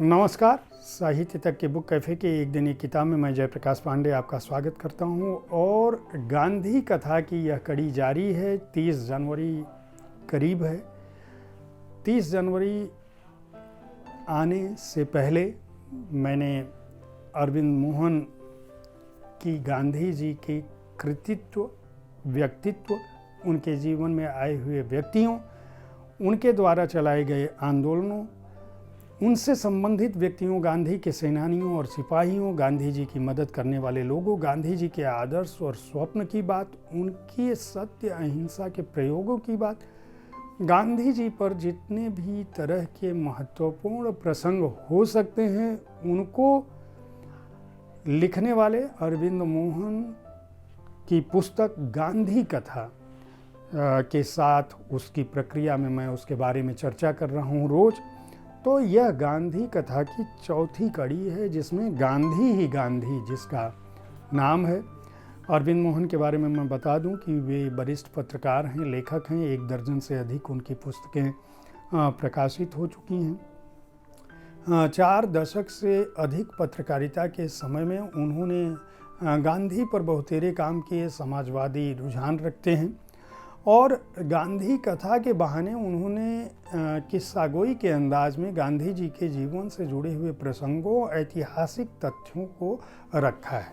नमस्कार। साहित्य तक के बुक कैफ़े के एक दिन एक किताब में मैं जयप्रकाश पांडे आपका स्वागत करता हूं और गांधी कथा की यह कड़ी जारी है। 30 जनवरी करीब है। 30 जनवरी आने से पहले मैंने अरविंद मोहन की गांधी जी के कृतित्व, व्यक्तित्व, उनके जीवन में आए हुए व्यक्तियों, उनके द्वारा चलाए गए आंदोलनों, उनसे संबंधित व्यक्तियों, गांधी के सेनानियों और सिपाहियों, गांधी जी की मदद करने वाले लोगों, गांधी जी के आदर्श और स्वप्न की बात, उनके सत्य अहिंसा के प्रयोगों की बात, गांधी जी पर जितने भी तरह के महत्वपूर्ण प्रसंग हो सकते हैं उनको लिखने वाले अरविंद मोहन की पुस्तक गांधी कथा के साथ उसकी प्रक्रिया में मैं उसके बारे में चर्चा कर रहा हूँ रोज़। तो यह गांधी कथा की चौथी कड़ी है जिसमें गांधी ही गांधी जिसका नाम है। अरविंद मोहन के बारे में मैं बता दूं कि वे वरिष्ठ पत्रकार हैं, लेखक हैं। 1 दर्जन से अधिक उनकी पुस्तकें प्रकाशित हो चुकी हैं। 4 दशक से अधिक पत्रकारिता के समय में उन्होंने गांधी पर बहुतेरे काम किए, समाजवादी रुझान रखते हैं और गांधी कथा के बहाने उन्होंने किस्सागोई के अंदाज में गांधी जी के जीवन से जुड़े हुए प्रसंगों, ऐतिहासिक तथ्यों को रखा है।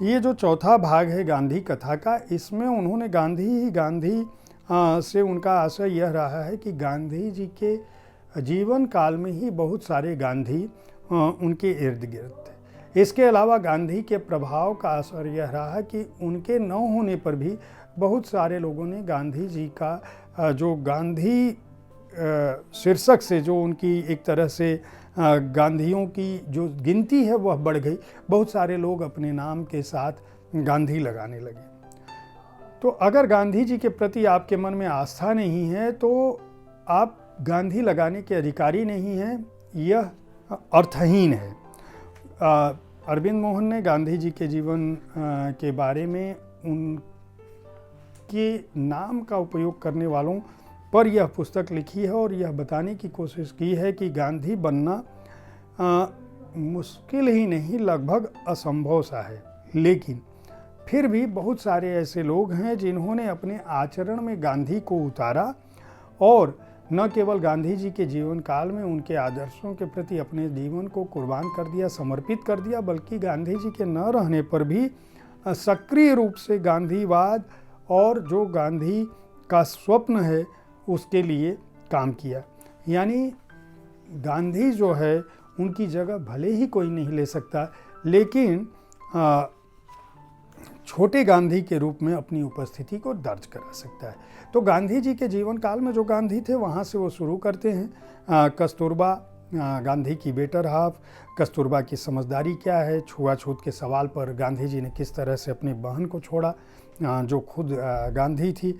ये जो चौथा भाग है गांधी कथा का, इसमें उन्होंने गांधी ही गांधी से उनका आशय यह रहा है कि गांधी जी के जीवन काल में ही बहुत सारे गांधी उनके इर्द गिर्द थे। इसके अलावा गांधी के प्रभाव का असर यह रहा कि उनके न होने पर भी बहुत सारे लोगों ने गांधी जी का जो गांधी शीर्षक से जो उनकी एक तरह से गांधियों की जो गिनती है वह बढ़ गई। बहुत सारे लोग अपने नाम के साथ गांधी लगाने लगे। तो अगर गांधी जी के प्रति आपके मन में आस्था नहीं है तो आप गांधी लगाने के अधिकारी नहीं हैं, यह अर्थहीन है। अरविंद मोहन ने गांधी जी के जीवन के बारे में के नाम का उपयोग करने वालों पर यह पुस्तक लिखी है और यह बताने की कोशिश की है कि गांधी बनना मुश्किल ही नहीं, लगभग असंभव सा है। लेकिन फिर भी बहुत सारे ऐसे लोग हैं जिन्होंने अपने आचरण में गांधी को उतारा और न केवल गांधी जी के जीवन काल में उनके आदर्शों के प्रति अपने जीवन को कुर्बान कर दिया, समर्पित कर दिया, बल्कि गांधी जी के न रहने पर भी सक्रिय रूप से गांधीवाद और जो गांधी का स्वप्न है उसके लिए काम किया। यानी गांधी जो है उनकी जगह भले ही कोई नहीं ले सकता, लेकिन छोटे गांधी के रूप में अपनी उपस्थिति को दर्ज करा सकता है। तो गांधी जी के जीवन काल में जो गांधी थे वहाँ से वो शुरू करते हैं। कस्तूरबा गांधी की बेटर हाफ, कस्तूरबा की समझदारी क्या है, छुआछूत के सवाल पर गांधी जी ने किस तरह से अपनी बहन को छोड़ा जो खुद गांधी थी।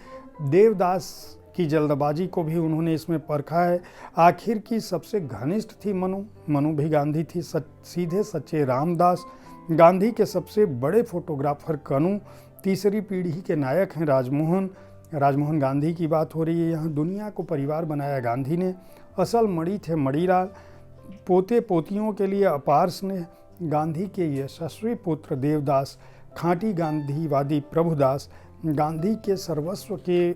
देवदास की जल्दबाजी को भी उन्होंने इसमें परखा है। आखिर की सबसे घनिष्ठ थी मनु भी गांधी थी। सीधे सच्चे रामदास, गांधी के सबसे बड़े फोटोग्राफर कनू, तीसरी पीढ़ी के नायक हैं राजमोहन गांधी की बात हो रही है यहाँ। दुनिया को परिवार बनाया गांधी ने। असल मणि थे मणिलाल। पोते पोतियों के लिए अपार स्नेह। गांधी के यशस्वी पुत्र देवदास, खांटी गांधीवादी प्रभुदास, गांधी के सर्वस्व के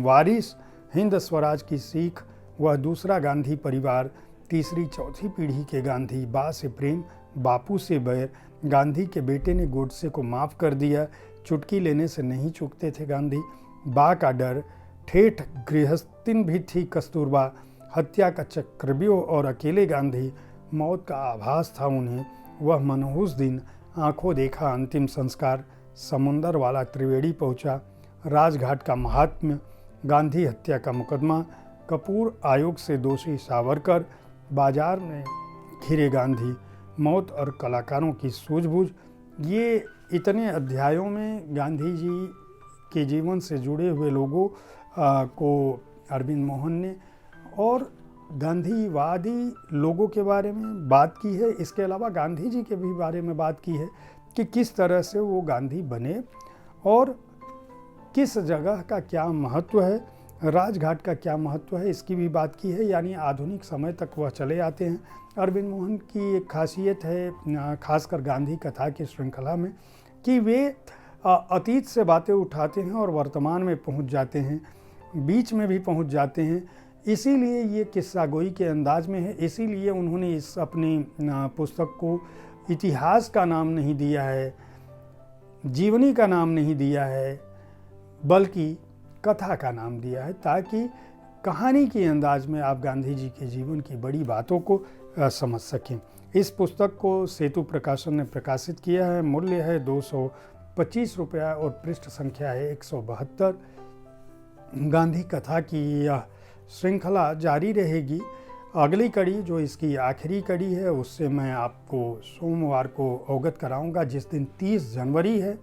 वारिस, हिंद स्वराज की सीख, वह दूसरा गांधी परिवार, तीसरी चौथी पीढ़ी के गांधी, बा से प्रेम, बापू से बैर। गांधी के बेटे ने गोडसे को माफ़ कर दिया, चुटकी लेने से नहीं चूकते थे गांधी। बा का डर, ठेठ गृहस्थिन भी थी कस्तूरबा, हत्या का चक्रव्यूह और अकेले गांधी। मौत का आभास था उन्हें, वह मनहूस दिन, आंखों देखा अंतिम संस्कार। समुंदर वाला त्रिवेणी पहुंचा, राजघाट का महात्म्य, गांधी हत्या का मुकदमा, कपूर आयोग से दोषी सावरकर, बाजार में घिरे गांधी, मौत और कलाकारों की सूझबूझ। ये इतने अध्यायों में गांधी जी के जीवन से जुड़े हुए लोगों को अरविंद मोहन ने और गांधीवादी लोगों के बारे में बात की है। इसके अलावा गांधी जी के भी बारे में बात की है कि किस तरह से वो गांधी बने और किस जगह का क्या महत्व है राजघाट का क्या महत्व है इसकी भी बात की है, यानी आधुनिक समय तक वह चले आते हैं। अरविंद मोहन की एक खासियत है, खासकर गांधी कथा की श्रृंखला में, कि वे अतीत से बातें उठाते हैं और वर्तमान में पहुंच जाते हैं, बीच में भी पहुंच जाते हैं। इसीलिए ये किस्सा गोई के अंदाज में है, इसीलिए उन्होंने इस अपनी पुस्तक को इतिहास का नाम नहीं दिया है, जीवनी का नाम नहीं दिया है, बल्कि कथा का नाम दिया है, ताकि कहानी के अंदाज में आप गांधी जी के जीवन की बड़ी बातों को समझ सकें। इस पुस्तक को सेतु प्रकाशन ने प्रकाशित किया है। मूल्य है 225 रुपया और पृष्ठ संख्या है 172। गांधी कथा की यह श्रृंखला जारी रहेगी। अगली कड़ी, जो इसकी आखिरी कड़ी है, उससे मैं आपको सोमवार को अवगत कराऊंगा, जिस दिन 30 जनवरी है।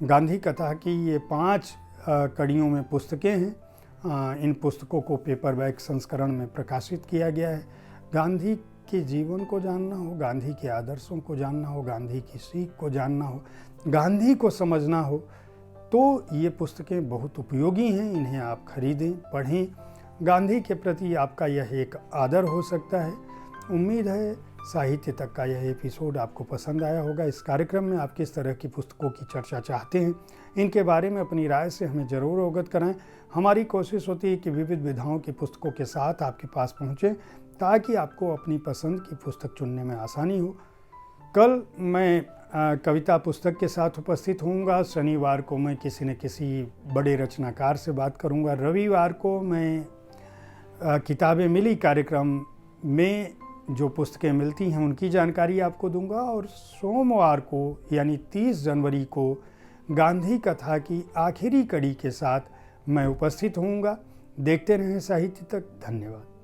गांधी कथा की ये 5 कड़ियों में पुस्तकें हैं। इन पुस्तकों को पेपरबैक संस्करण में प्रकाशित किया गया है। गांधी के जीवन को जानना हो, गांधी के आदर्शों को जानना हो, गांधी की सीख को जानना हो, गांधी को समझना हो, तो ये पुस्तकें बहुत उपयोगी हैं। इन्हें आप खरीदें, पढ़ें। गांधी के प्रति आपका यह एक आदर हो सकता है। उम्मीद है साहित्य तक का यह एपिसोड आपको पसंद आया होगा। इस कार्यक्रम में आप किस तरह की पुस्तकों की चर्चा चाहते हैं, इनके बारे में अपनी राय से हमें ज़रूर अवगत कराएं। हमारी कोशिश होती है कि विविध विधाओं की पुस्तकों के साथ आपके पास पहुँचें, ताकि आपको अपनी पसंद की पुस्तक चुनने में आसानी हो। कल मैं कविता पुस्तक के साथ उपस्थित होऊंगा। शनिवार को मैं किसी न किसी बड़े रचनाकार से बात करूंगा। रविवार को मैं किताबें मिली कार्यक्रम में जो पुस्तकें मिलती हैं उनकी जानकारी आपको दूंगा। और सोमवार को यानी 30 जनवरी को गांधी कथा की आखिरी कड़ी के साथ मैं उपस्थित होऊंगा। देखते रहें साहित्य तक। धन्यवाद।